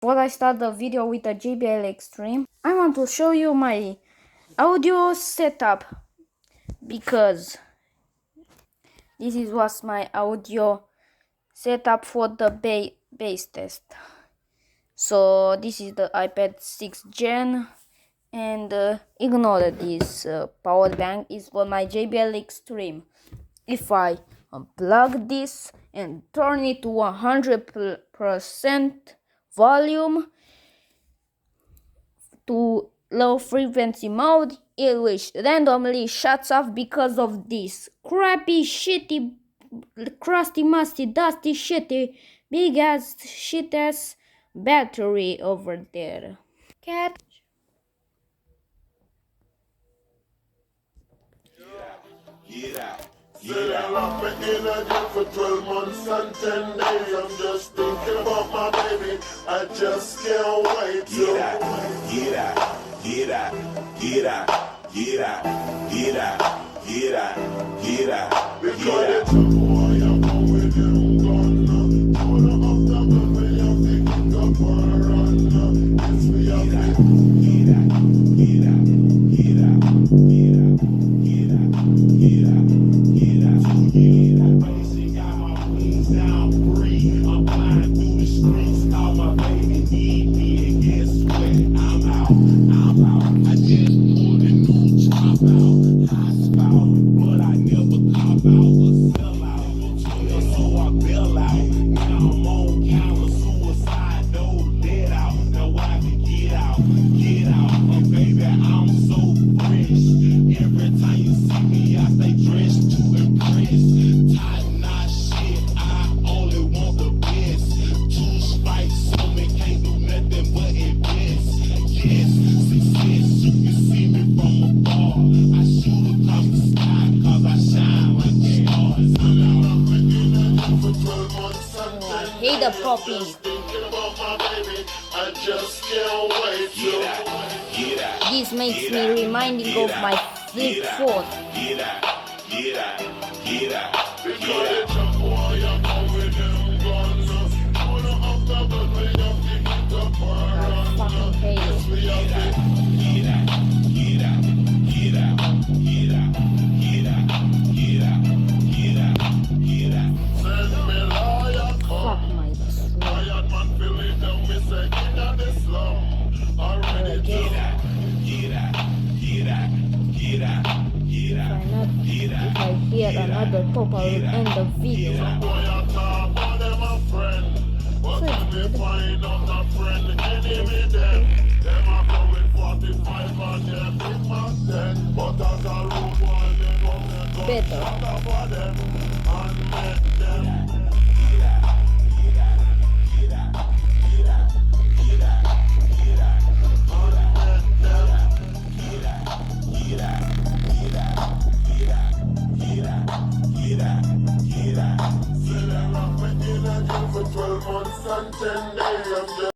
Before I start the video with the JBL Extreme, I want to show you my audio setup because this is what's my audio setup for the bass test. So this is the iPad 6 Gen, and ignore this power bank is for my JBL Extreme. If I unplug this and turn it to 100% volume to low frequency mode, it will randomly shuts off because of this crappy, shitty, crusty, musty, dusty, shitty, big ass, shit ass battery over there. Cat. Say I lock me in a jail for 12 months and 10 days. I'm just thinking about my baby. I just can't wait to get out, get out, get out, get out, get out, get out, get out, get out. Because it's a boy, I'm with him gone. Pull up the baby, I'm thinking up and run. It's me up get out, get out, get out, get out, get out, get out, get out. Hey, the puppy. This makes me reminding of my flip phone. I fucking hate it. If I hear another pop, I will end the video. Better. For 12 months and 10